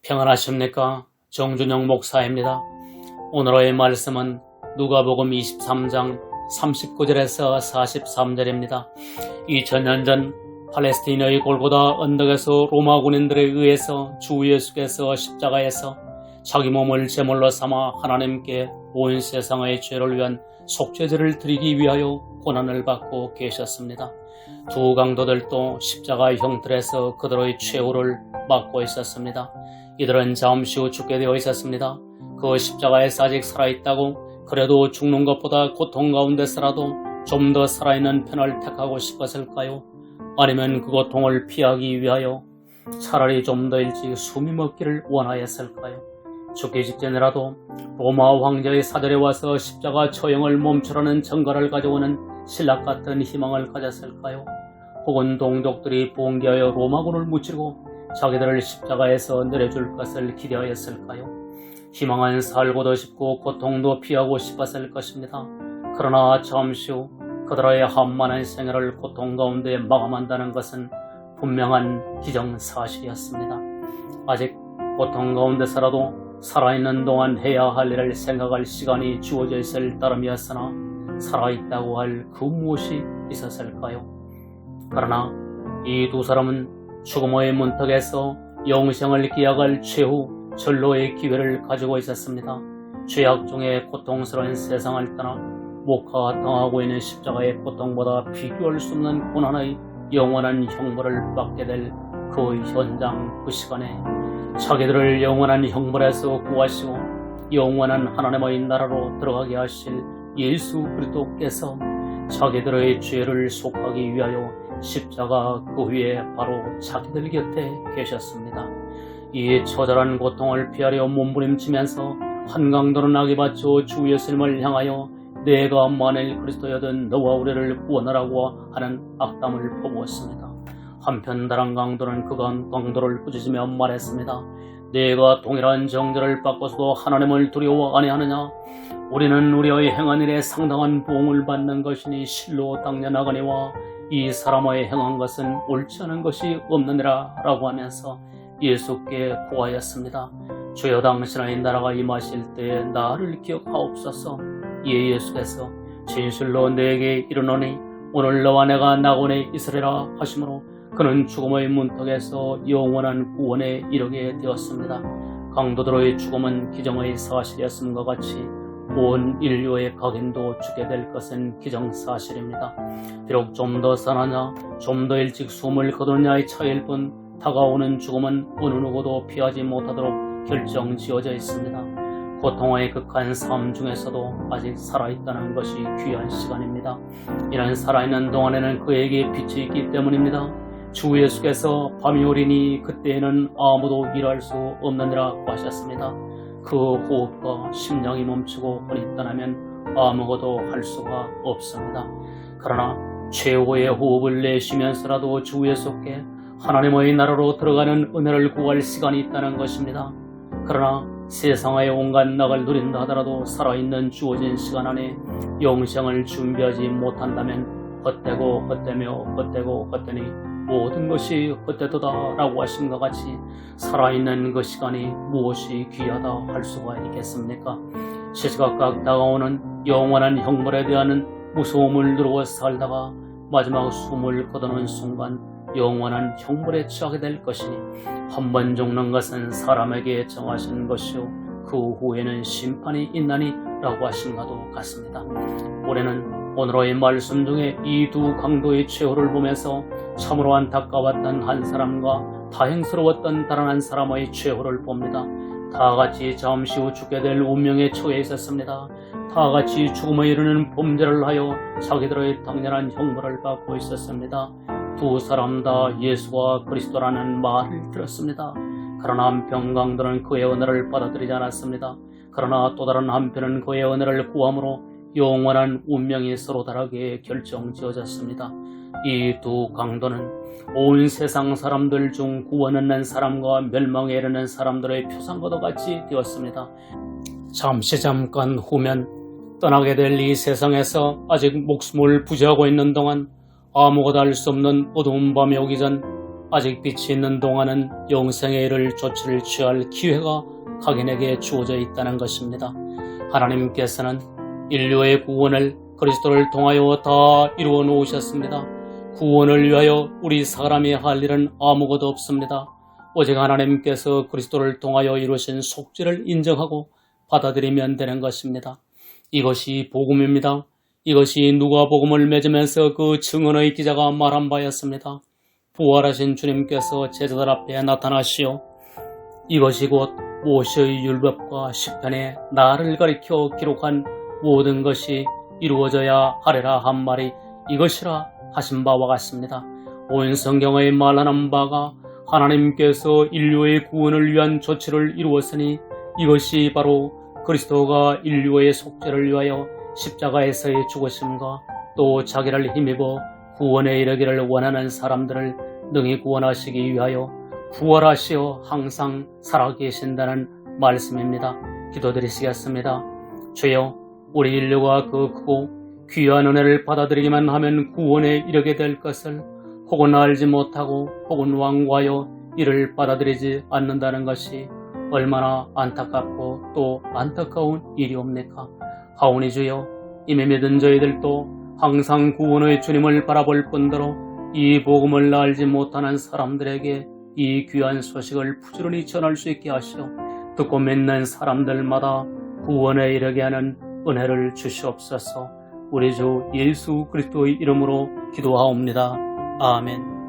평안하십니까? 정준영 목사입니다. 오늘의 말씀은 누가복음 23장 39절에서 43절입니다. 2000년 전 팔레스틴의 골고다 언덕에서 로마 군인들에 의해서 주 예수께서 십자가에서 자기 몸을 제물로 삼아 하나님께 온 세상의 죄를 위한 속죄제를 드리기 위하여 고난을 받고 계셨습니다. 두 강도들도 십자가 형틀에서 그들의 최후를 맞고 있었습니다. 이들은 잠시 후 죽게 되어 있었습니다. 그 십자가에서 아직 살아있다고 그래도 죽는 것보다 고통 가운데서라도 좀 더 살아있는 편을 택하고 싶었을까요? 아니면 그 고통을 피하기 위하여 차라리 좀 더 일찍 숨이 멎기를 원하였을까요? 죽기 직전이라도 로마 황제의 사절에 와서 십자가 처형을 멈추라는 전가를 가져오는 신락 같은 희망을 가졌을까요? 혹은 동족들이 봉기하여 로마군을 무찌르고 자기들을 십자가에서 내려줄 것을 기대하였을까요? 희망은 살고도 싶고 고통도 피하고 싶었을 것입니다. 그러나 잠시 후 그들의 한만한 생애를 고통 가운데 마감한다는 것은 분명한 기정사실이었습니다. 아직 고통 가운데서라도 살아있는 동안 해야 할 일을 생각할 시간이 주어져 있을 따름이었으나 살아있다고 할 그 무엇이 있었을까요? 그러나 이 두 사람은 죽음의 문턱에서 영생을 기약할 최후 절로의 기회를 가지고 있었습니다. 죄악 중에 고통스러운 세상을 떠나 목화당하고 있는 십자가의 고통보다 비교할 수 없는 고난의 영원한 형벌을 받게 될 그 현장, 그 시간에 자기들을 영원한 형벌에서 구하시고 영원한 하나님의 나라로 들어가게 하실 예수 그리스도께서 자기들의 죄를 속하기 위하여 십자가 그 위에 바로 자기들 곁에 계셨습니다. 이 처절한 고통을 피하려 몸부림치면서 한강도는 악에 받쳐 주 예수님을 향하여 내가 만일 그리스도여든 너와 우리를 구원하라고 하는 악담을 퍼부었습니다. 한편 다른 강도는 그 강도를 꾸짖으며 말했습니다. 내가 동일한 정죄를 받고서도 하나님을 두려워 아니하느냐? 우리는 우리의 행한 일에 상당한 보응을 받는 것이니 실로 당연하거니와 이 사람의 행한 것은 옳지 않은 것이 없느니라 라고 하면서 예수께 구하였습니다. 주여 당신의 나라가 임하실 때에 나를 기억하옵소서. 이에 예수께서 진실로 내게 이르노니 오늘 너와 내가 낙원에 있으리라 하시므로 그는 죽음의 문턱에서 영원한 구원에 이르게 되었습니다. 강도들의 죽음은 기정의 사실이었음과 같이 온 인류의 각인도 죽게 될 것은 기정사실입니다. 비록 좀 더 사나냐 좀 더 일찍 숨을 거두느냐의 차이일 뿐 다가오는 죽음은 어느 누구도 피하지 못하도록 결정지어져 있습니다. 고통의 극한 삶 중에서도 아직 살아있다는 것이 귀한 시간입니다. 이런 살아있는 동안에는 그에게 빛이 있기 때문입니다. 주 예수께서 밤이 오리니 그때에는 아무도 일할 수 없느니라 하셨습니다. 그 호흡과 심장이 멈추고 혼이 떠나면 아무것도 할 수가 없습니다. 그러나 최후의 호흡을 내쉬면서라도 주 예수께 하나님의 나라로 들어가는 은혜를 구할 시간이 있다는 것입니다. 그러나 세상의 온갖 낙을 누린다 하더라도 살아있는 주어진 시간 안에 영생을 준비하지 못한다면 헛되고 헛되며 헛되고 헛되니 모든 것이 헛되도다 라고 하신 것 같이 살아있는 그 시간이 무엇이 귀하다 할 수가 있겠습니까? 시시각각 다가오는 영원한 형벌에 대한 무서움을 누르고 살다가 마지막 숨을 거두는 순간 영원한 형벌에 처하게 될 것이니 한 번 죽는 것은 사람에게 정하신 것이요 그 후에는 심판이 있나니 라고 하신 것도 같습니다. 올해는 오늘의 말씀 중에 이 두 강도의 최후를 보면서 참으로 안타까웠던 한 사람과 다행스러웠던 다른 한 사람의 최후를 봅니다. 다 같이 잠시 후 죽게 될 운명에 처해 있었습니다. 다 같이 죽음에 이르는 범죄를 하여 자기들의 당연한 형벌을 받고 있었습니다. 두 사람 다 예수와 그리스도라는 말을 들었습니다. 그러나 한편 강도는 그의 은혜를 받아들이지 않았습니다. 그러나 또 다른 한편은 그의 은혜를 구함으로 영원한 운명이 서로 다르게 결정지어졌습니다. 이 두 강도는 온 세상 사람들 중 구원 얻는 사람과 멸망에 이르는 사람들의 표상과도 같이 되었습니다. 잠깐 후면 떠나게 될 이 세상에서 아직 목숨을 부지하고 있는 동안 아무것도 알 수 없는 어두운 밤이 오기 전 아직 빛이 있는 동안은 영생에 이를 조치를 취할 기회가 각인에게 주어져 있다는 것입니다. 하나님께서는 인류의 구원을 그리스도를 통하여 다 이루어 놓으셨습니다. 구원을 위하여 우리 사람이 할 일은 아무것도 없습니다. 오직 하나님께서 그리스도를 통하여 이루신 속죄를 인정하고 받아들이면 되는 것입니다. 이것이 복음입니다. 이것이 누가복음을 맺으면서 그 증언의 기자가 말한 바였습니다. 부활하신 주님께서 제자들 앞에 나타나시어 이것이 곧 모세의 율법과 시편에 나를 가리켜 기록한 모든 것이 이루어져야 하리라 한 말이 이것이라 하신 바와 같습니다. 온 성경의 말하는 바가 하나님께서 인류의 구원을 위한 조치를 이루었으니 이것이 바로 그리스도가 인류의 속죄를 위하여 십자가에서의 죽으심과 또 자기를 힘입어 구원에 이르기를 원하는 사람들을 능히 구원하시기 위하여 부활하시어 항상 살아계신다는 말씀입니다. 기도드리시겠습니다. 주여, 우리 인류가 그 크고 귀한 은혜를 받아들이기만 하면 구원에 이르게 될 것을 혹은 알지 못하고 혹은 완고하여 이를 받아들이지 않는다는 것이 얼마나 안타깝고 또 안타까운 일이옵니까? 하오니 주여, 이미 믿은 저희들도 항상 구원의 주님을 바라볼 뿐더러 이 복음을 알지 못하는 사람들에게 이 귀한 소식을 부지런히 전할 수 있게 하시어 듣고 믿는 사람들마다 구원에 이르게 하는 은혜를 주시옵소서. 우리 주 예수 그리스도의 이름으로 기도하옵니다. 아멘.